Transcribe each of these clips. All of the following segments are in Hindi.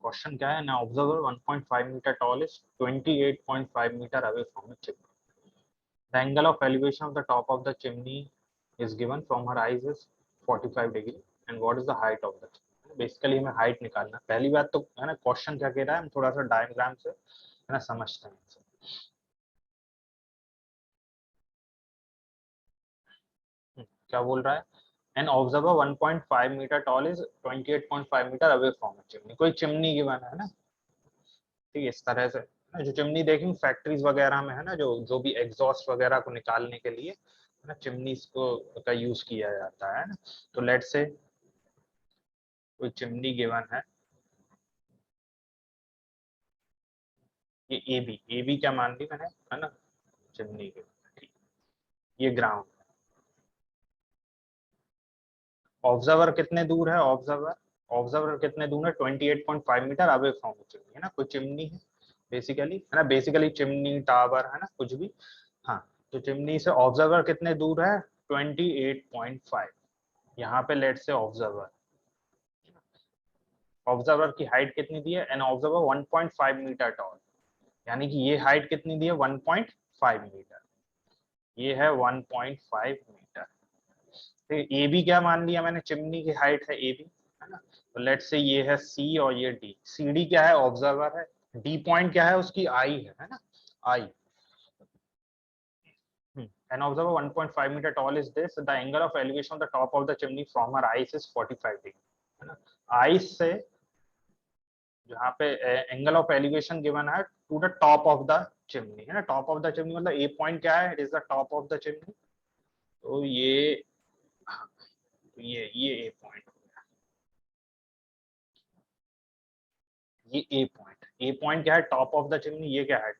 क्वेश्चन क्या है, ना observer 1.5 metre tall is 28.5 metre away from the chimney. The angle of elevation of the top of the chimney is given from her eyes is 45 degree and what is the height of the chimney. Basically हमें हाइट निकालना. पहली बात तो है ना, क्वेश्चन क्या कह रहा है, हम थोड़ा सा डायग्राम से है ना समझते हैं. क्या बोल रहा है, an observer 1.5 metre tall is 28.5 metre away from a chimney. कोई चिमनी गिवन है ना, ठीक है, इस तरह से ना. जो चिमनी देखेंगे फैक्ट्रीज वगैरह में है ना, जो जो भी एग्जॉस्ट वगैरह को निकालने के लिए है ना चिमनीज को का यूज किया जाता है ना. तो लेट से कोई चिमनी गिवन है, ये ए बी क्या मान ली मैंने है ना, चिमनी के. ठीक, ये ग्राउंड. ऑब्जर्वर कितने दूर है, ऑब्जर्वर कितने दूर है, 28.5 मीटर अवे फ्रॉम चिमनी है ना. कोई चिमनी है बेसिकली है ना, बेसिकली चिमनी टावर है ना कुछ भी. हाँ, तो चिमनी से ऑब्जर्वर कितने दूर है, 28.5. यहाँ पे लेट से ऑब्जर्वर की हाइट कितनी दी है, एन ऑब्जर्वर 1.5 मीटर टॉल, यानी कि ये हाइट कितनी दी है 1.5 मीटर, ये है 1.5 मीटर. तो ए बी क्या मान लिया मैंने, चिमनी की हाइट है ए बी है ना. तो लेट से ये है सी और ये डी. सी डी क्या है, ऑब्जर्वर है. डी पॉइंट क्या है उसकी, आई है ना, आई. An observer 1.5 meter tall is this. The angle of elevation of the top of the chimney from her eyes is 45 degree. है ना, eyes से जहाँ पे एंगल ऑफ एलिवेशन गिवन है to the top of the chimney है ना. टॉप ऑफ द चिमनी मतलब ए पॉइंट क्या है, it is the top of the chimney. तो ये ए पॉइंट हो गया, ये ए पॉइंट क्या है, टॉप ऑफ द चिमनी. ये क्या है,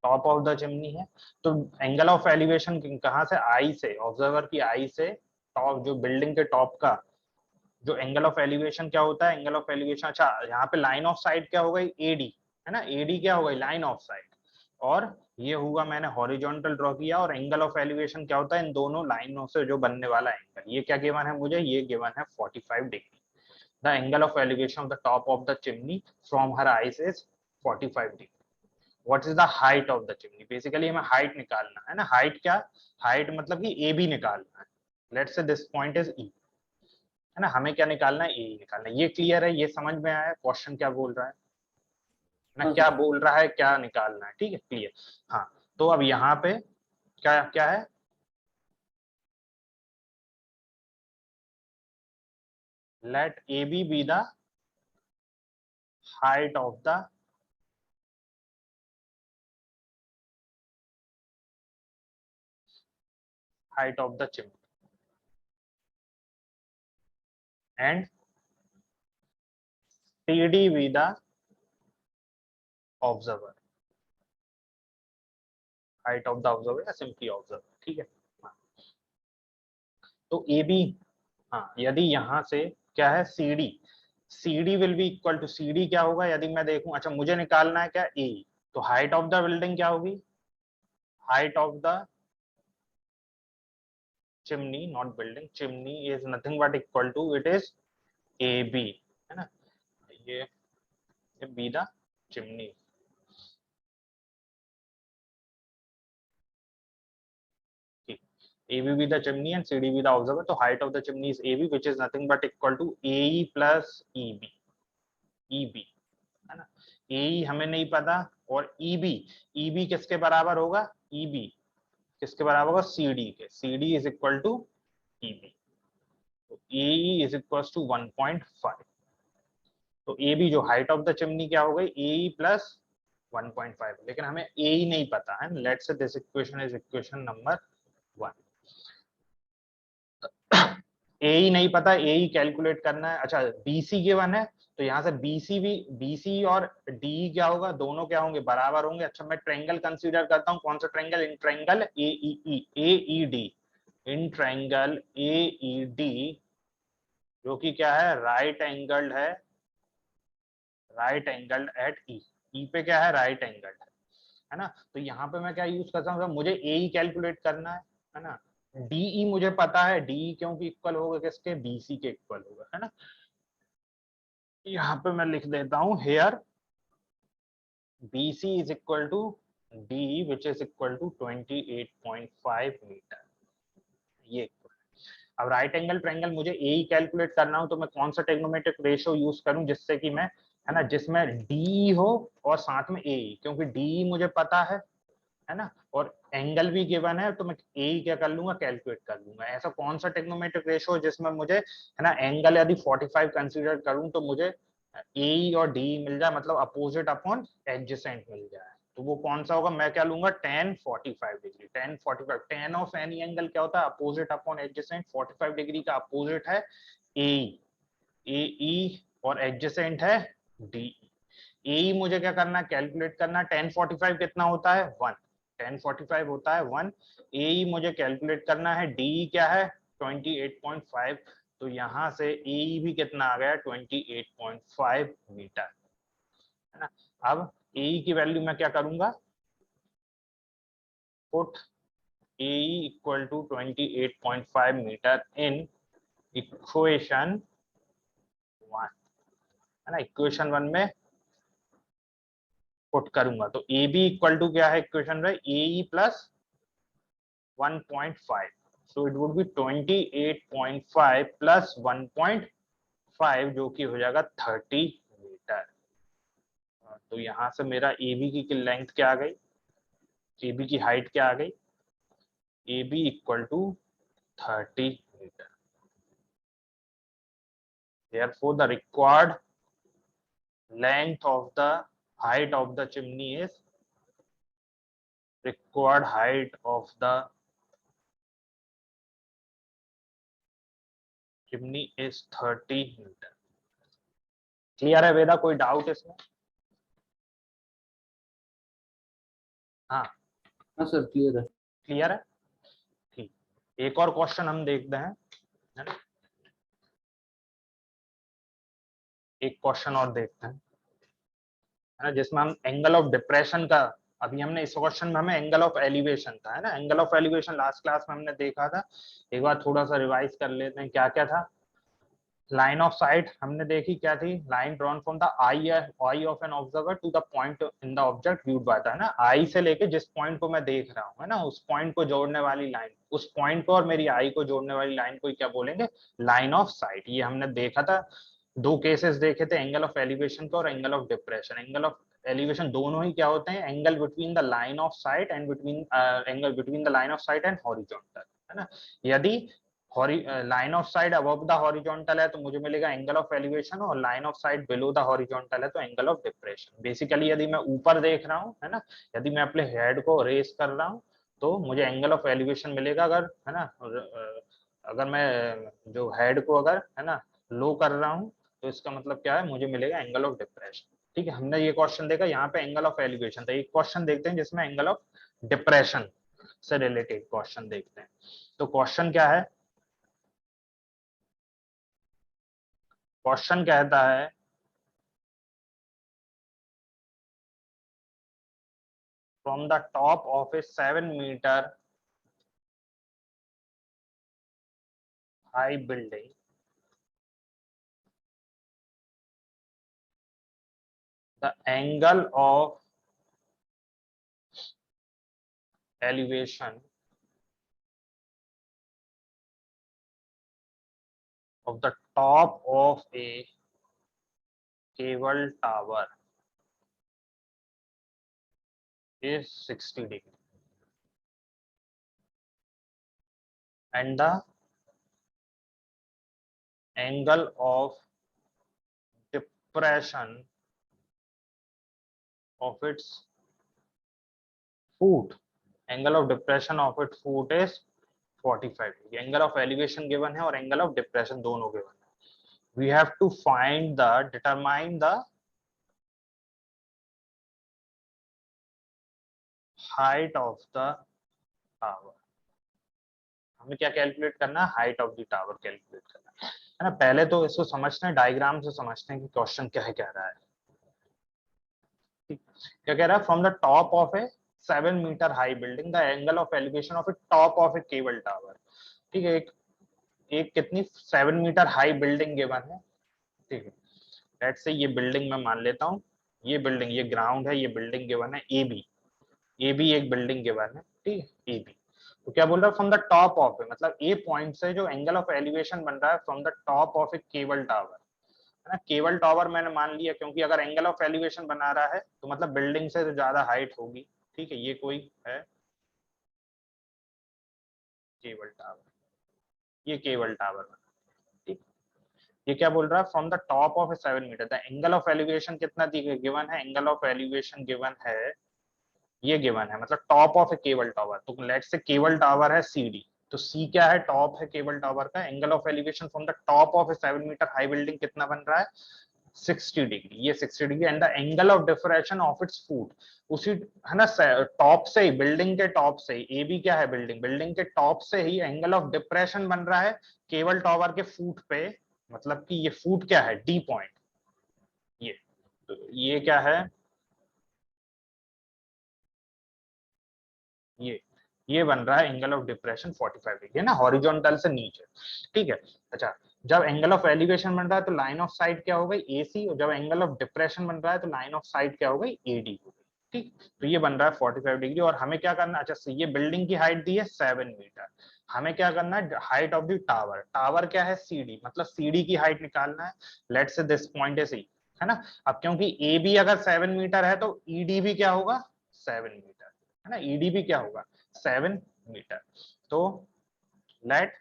टॉप ऑफ द चिमनी है. तो एंगल ऑफ एलिवेशन कहाँ से, आई से, ऑब्जर्वर की आई से टॉप, जो बिल्डिंग के टॉप का जो एंगल ऑफ एलिवेशन क्या होता है, एंगल ऑफ एलिवेशन. अच्छा, यहाँ पे लाइन ऑफ साइट क्या हो गई, एडी है ना. एडी क्या हो गई, लाइन ऑफ साइट. और ये हुआ मैंने हॉरिजॉन्टल ड्रॉ किया. और एंगल ऑफ एलिवेशन क्या होता है, इन दोनों लाइनों से जो बनने वाला एंगल. ये क्या गिवन है मुझे, ये गिवन है 45 degree. The angle of elevation of the top of the chimney from her eyes is 45 degree. What is the height of the chimney. Basically हमें हाइट निकालना है ना. हाइट क्या, हाइट मतलब कि ए बी निकालना है. Let's say this point is ई है ना. हमें क्या निकालना है, ए निकालना है. ये क्लियर है, ये समझ में आया क्वेश्चन क्या बोल रहा है ना, क्या बोल रहा है, क्या निकालना है. ठीक है, क्लियर. हाँ, तो अब यहाँ पे क्या क्या है, late A B the height of the chimney and C D B the observer, height of the observer या सिंपली ऑब्जर्वर. ठीक है. हाँ. तो ए बी, हाँ, यदि यहाँ से क्या है, C D will be equal to, C D क्या होगा यदि मैं देखूं. अच्छा, मुझे निकालना है क्या, ए. तो हाइट ऑफ द बिल्डिंग क्या होगी, height of the chimney, not building, chimney is nothing but equal to, it is A B है ना. ये be the chimney. AB be the chimney and CD be the observer. तो height of the chimney is AB, which is nothing but equal to AE plus EB. EB है ना. AE हमें नहीं पता और EB किसके बराबर होगा, EB किसके बराबर होगा, CD के. CD is equal to EB. तो AE is equals to 1.5. तो AB जो हाइट ऑफ द चिमनी क्या हो गई, AE plus 1.5. लेकिन हमें AE नहीं पता है. Let's say this equation is equation number 1. ए ही नहीं पता, ए ही कैलकुलेट करना है. अच्छा, बीसी गिवन है, तो यहाँ से बीसी और डी क्या होगा, दोनों क्या होंगे, बराबर होंगे. अच्छा, मैं ट्रायंगल कंसीडर करता हूँ. कौन सा triangle, in triangle AED, in triangle AED, जो कि क्या है, राइट एंगल्ड है, राइट एंगल्ड एट ई. ई पे क्या है, राइट एंगल्ड है ना. तो यहाँ पे मैं क्या यूज करता हूँ, मुझे ए ही कैलकुलेट करना है ना. डीई मुझे पता है, डीई क्योंकि इक्वल होगा किसके, बीसी के इक्वल होगा है ना. यहाँ पे मैं लिख देता हूँ hair BC is equal to D which is equal to 28.5 metre. ये अब राइट एंगल ट्रायंगल मुझे ए ही कैलकुलेट करना हो तो मैं कौन सा ट्रिग्नोमेट्रिक रेशियो यूज करूं जिससे कि मैं, है ना, जिसमें डी हो और साथ में ए, क्योंकि डी मुझे पता है ना, और एंगल भी गिवन है तो मैं ए ही क्या कर लूंगा, कैलकुलेट कर लूंगा। ऐसा कौन सा ट्रिग्नोमेट्रिक रेशियो जिसमें मुझे, है ना, एंगल यदि 45 कंसीडर करूं तो मुझे ए और डी मिल जाए, मतलब अपोजिट अपॉन एडजेसेंट मिल जाए। तो वो कौन सा होगा, मैं क्या लूंगा, tan 45 degree. tan 45, tan of any angle क्या होता है, अपोजिट अपॉन एडजेसेंट। 45 डिग्री का अपोजिट है ए ई और एडजेसेंट है डी। ए मुझे क्या करना है, कैलकुलेट करना। tan 45 कितना होता है, 1। tan 45 होता है 1। ए मुझे कैलकुलेट करना है, डी क्या है 28.5। तो यहाँ से ए भी कितना आ गया, 28.5 मीटर, है ना। अब ए की वैल्यू मैं क्या करूंगा, put A equal to 28.5 metre in equation 1, है ना। इक्वेशन 1 में पुट करूंगा तो ए बी इक्वल टू क्या है इक्वेशन में, A plus 1.5, so it would be 28.5 plus 1.5 जो कि हो जाएगा 30 मीटर। तो यहाँ से मेरा ए बी की लेंथ क्या आ गई, ए बी की हाइट क्या आ गई, A B equal to 30 metre. Therefore, the required length of the height of the chimney is, required height of the chimney is 30 metre. Clear है वेदा, कोई डाउट इसमें? हाँ सर क्लियर है। क्लियर है, ठीक। एक और क्वेश्चन हम देखते हैं, है ना, एक क्वेश्चन और देखते हैं, है ना, जिसमें हम एंगल ऑफ डिप्रेशन का, अभी हमने इस क्वेश्चन में हमें एंगल ऑफ एलिवेशन था, है ना। Angle of elevation last class में हमने देखा था, एक बार थोड़ा सा रिवाइज कर लेते हैं क्या क्या था। लाइन ऑफ साइट हमने देखी क्या थी, line drawn from the eye of an observer to the point in the object viewed by the, है ना, आई से लेके जिस पॉइंट को मैं देख रहा हूँ, है ना, उस पॉइंट को जोड़ने वाली लाइन, उस पॉइंट को और मेरी आई को जोड़ने वाली लाइन को क्या बोलेंगे, लाइन ऑफ साइट। ये हमने देखा था, दो केसेस देखे थे, एंगल ऑफ एलिवेशन का और angle of depression. Angle of elevation दोनों ही क्या होते हैं, angle between the line of site and between angle between the line of site and horizontal, है ना। यदि line of side above the horizontal है तो मुझे मिलेगा एंगल ऑफ एलिवेशन, और line of side below the horizontal है तो एंगल ऑफ डिप्रेशन। बेसिकली यदि मैं ऊपर देख रहा हूँ, है ना, यदि मैं अपने हेड को रेस कर रहा हूँ तो मुझे एंगल ऑफ एलिवेशन मिलेगा, अगर, है ना, अगर मैं जो हेड को अगर, है ना, लो कर रहा हूँ तो इसका मतलब क्या है, मुझे मिलेगा एंगल ऑफ डिप्रेशन। ठीक है, हमने ये क्वेश्चन देखा, यहाँ पे एंगल ऑफ एलिवेशन था। एक क्वेश्चन देखते हैं जिसमें एंगल ऑफ डिप्रेशन से रिलेटेड क्वेश्चन देखते हैं। तो क्वेश्चन क्या है, क्वेश्चन कहता है from the top of a 7 metre high building the angle of elevation of the top of a cable tower is 60 degree and the angle of depression of its foot, angle of depression of its foot is 45 degree। Angle of elevation given है और एंगल ऑफ डिप्रेशन दोनों गिवन है। We have to find the, determine the height of the tower. हमें क्या कैलकुलेट करना है, height of the tower calculate करना है ना। पहले तो इसको समझते हैं, डायग्राम से समझते हैं कि क्वेश्चन क्या है, कह रहा है। क्या कह रहा है, from the top of a 7 metre high building the angle of elevation of a top of a cable tower. ठीक है, एक कितनी 7 मीटर हाई बिल्डिंग गिवन है, ठीक है। लेट्स से ये बिल्डिंग मैं मान लेता हूँ, ये बिल्डिंग, ये ग्राउंड है, ये बिल्डिंग गिवन है ए बी, ए बी एक बिल्डिंग गिवन है, ठीक है ए बी। तो क्या बोल रहा है, फ्रॉम द टॉप ऑफ ए, मतलब ए पॉइंट से जो एंगल ऑफ एलिवेशन बन रहा है from the top of a cable tower, है ना। केबल टावर मैंने मान लिया क्योंकि अगर एंगल ऑफ एलिवेशन बना रहा है तो मतलब बिल्डिंग से तो ज्यादा हाइट होगी, ठीक है। ये कोई है केबल टावर, ये केबल टावर, ठीक। ये क्या बोल रहा है, from the top of a 7 metre the angle of elevation कितना गिवन है, एंगल ऑफ एलिवेशन गिवन है, ये गिवन है, मतलब top of a cable tower. तो लेट्स से केबल टावर है सी डी, तो सी क्या है, टॉप है केबल टावर का, angle of elevation from the top of a 7 metre high building कितना बन रहा है, 60 डिग्री, ये 60 degree, and the angle of डिफरेंशन of its foot, उसी, है ना, टॉप से ही, बिल्डिंग के टॉप से ही, ए बी क्या है बिल्डिंग, बिल्डिंग के टॉप से ही एंगल ऑफ डिप्रेशन बन रहा है केबल टावर के फुट पे, मतलब कि ये फुट क्या है, डी पॉइंट, ये, तो ये क्या है, ये बन रहा है एंगल ऑफ डिप्रेशन 45 डिग्री, है ना, हॉरिजॉन्टल से नीचे, ठीक है। अच्छा, जब एंगल ऑफ एलिवेशन बन रहा है तो लाइन ऑफ साइट क्या हो गई, ए सी, और जब एंगल ऑफ डिप्रेशन बन रहा है तो लाइन ऑफ साइट क्या हो गई, ए डी हो गई, ठीक। तो ये बन रहा है 45 डिग्री, और हमें क्या करना है, अच्छा ये बिल्डिंग की हाइट दी है 7 मीटर, हमें क्या करना है, height of the tower, tower क्या है सी डी, मतलब सी डी की हाइट निकालना है, let's say this point is सी, है ना। अब क्योंकि ए बी अगर 7 मीटर है तो ई डी भी क्या होगा, 7 मीटर, है ना, ईडी भी क्या होगा, 7 मीटर। तो let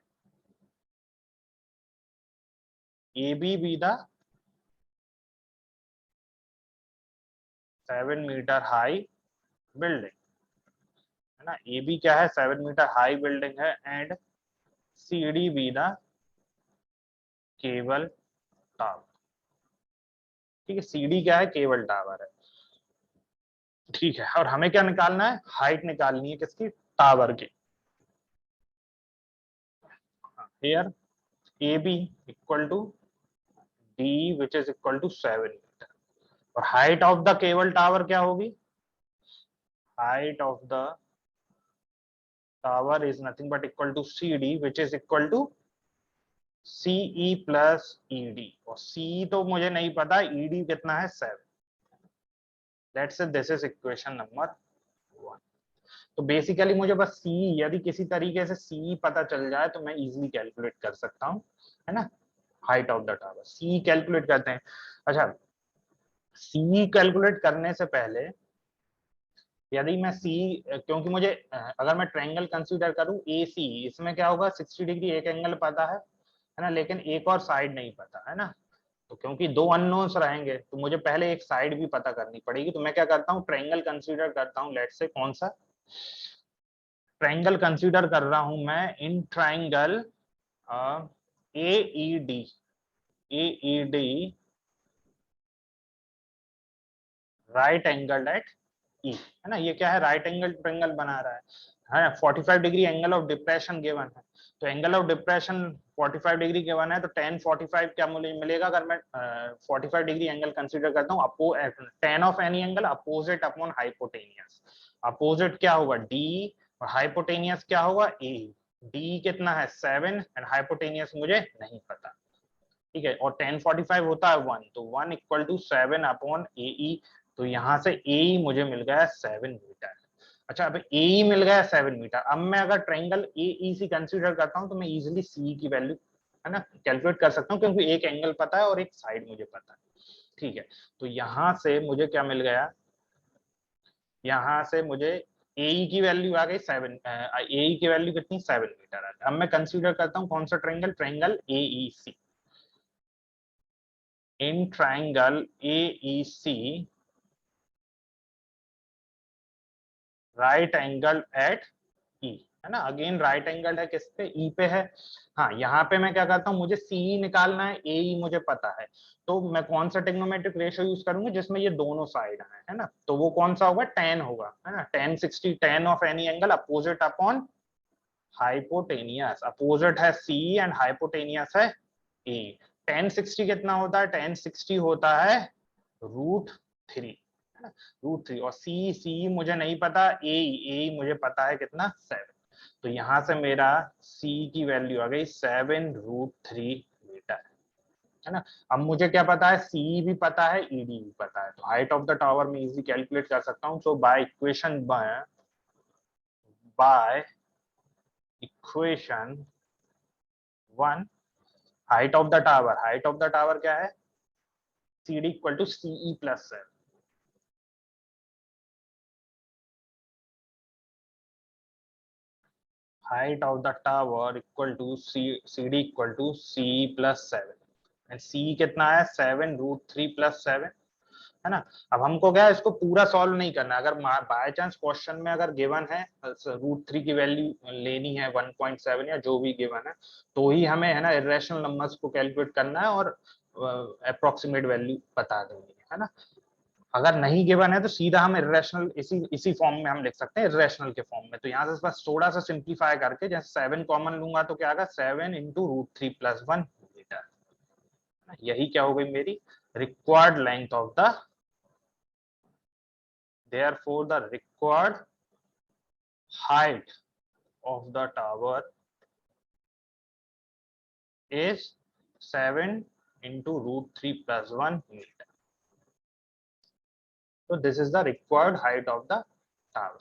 A B the 7 metre high building, है ना, ए बी क्या है, 7 मीटर हाई बिल्डिंग है, and C D B the cable tower, ठीक है, सी डी क्या है, केबल टावर है, ठीक है। और हमें क्या निकालना है, हाइट निकालनी है किसकी, टावर की, here A B equal to D which is equal to 7 metre, और height of the cable tower क्या होगी, height of the tower is nothing but equal to CD, which is equal to CE plus ED, और CE तो मुझे नहीं पता, ED कितना है 7, let's say this is equation number 1। तो बेसिकली मुझे बस CE, यदि किसी तरीके से CE पता चल जाए तो मैं इजीली कैलकुलेट कर सकता हूँ, है ना, height of the tower, CE calculate करते हैं। अच्छा, CE कैलकुलेट करने से पहले यदि मैं सी, क्योंकि मुझे अगर मैं ट्रायंगल कंसीडर करूं ए सी, इसमें क्या होगा, 60 डिग्री एक एंगल पता है ना, लेकिन एक और साइड नहीं पता, है ना। तो क्योंकि दो अननोन्स रहेंगे तो मुझे पहले एक साइड भी पता करनी पड़ेगी, तो मैं क्या करता हूँ, ट्रायंगल कंसीडर करता हूँ, लेट्स से कौन सा ट्रायंगल कंसीडर कर रहा हूं मैं, in triangle A E D, A E D right angle at E, है ना, ये क्या है, राइट एंगल ट्रायंगल बना रहा है 45 degree angle of depression given है, तो angle of depression 45 degree given है, तो tan 45 क्या मुझे मिलेगा, अगर मैं 45 डिग्री एंगल कंसीडर करता हूँ, tan of any angle opposite upon hypotenuse, opposite क्या होगा d, और हाइपोटेनियस क्या होगा a, d कितना है 7 एंड हाइपोटेनियस मुझे नहीं पता, ठीक है, और tan 45 होता है 1, तो 1 इक्वल टू 7 अपॉन ए ई, तो यहाँ से ए ई मुझे मिल गया 7 मीटर। अच्छा, अब ए ई मिल गया 7 मीटर, अब मैं अगर triangle A E C consider करता हूँ तो मैं इजीली सी की वैल्यू, है ना, कैलकुलेट कर सकता हूँ, क्योंकि एक एंगल पता है और एक साइड मुझे पता है, ठीक है। तो यहाँ से मुझे क्या मिल गया, यहाँ से मुझे ए ई की वैल्यू आ गई 7, ए ई की वैल्यू कितनी 7 मीटर आ गई। अब मैं कंसीडर करता हूँ कौन सा triangle, triangle A E C, in triangle AEC right angle at E, है ना, अगेन राइट एंगल है किस पे, E पे है। हाँ, यहाँ पे मैं क्या करता हूँ, मुझे CE निकालना है, AE मुझे पता है, तो मैं कौन सा ट्रिग्नोमेट्रिक रेशियो यूज करूंगा जिसमें ये दोनों साइड है ना, तो वो कौन सा होगा, tan होगा, है ना, tan 60, tan of any angle opposite upon hypotenuse, opposite है C एंड हाइपोटेनियस है A। tan 60 कितना होता है, tan 60 होता है √3, है ना, √3, और सी मुझे नहीं पता, ए मुझे पता है कितना 7, तो यहाँ से मेरा सी की वैल्यू आ गई 7 √3 मीटर, है ना। अब मुझे क्या पता है, सी भी पता है, ईडी भी पता है, तो हाइट ऑफ द टावर में इजी कैलकुलेट कर सकता हूँ। So by equation 1 height of the tower क्या है, C D equal to CE plus 7। height of the tower equal to CD equal to CE plus 7 and C कितना है 7√3 plus 7, है ना। अब हमको क्या है, इसको पूरा सॉल्व नहीं करना, अगर बाय चांस क्वेश्चन में अगर गिवन है √3 की वैल्यू लेनी है 1.7 या जो भी गिवन है, तो ही हमें है ना इरेशनल नंबर्स को कैलकुलेट करना है और अप्रोक्सीमेट वैल्यू बता देनी है ना। अगर नहीं गिवन है तो सीधा हम इरेशनल इसी फॉर्म में हम लिख सकते हैं, इरेशनल के फॉर्म में। तो यहाँ से बस थोड़ा सा सिंप्लीफाई करके, जैसे 7 कॉमन लूंगा तो क्या आएगा 7 इंटू √3 प्लस 1 मीटर। यही क्या हो गई मेरी required length of the, therefore the required height of the tower is 7 into √3 plus 1 meter. So this is the required height of the tower.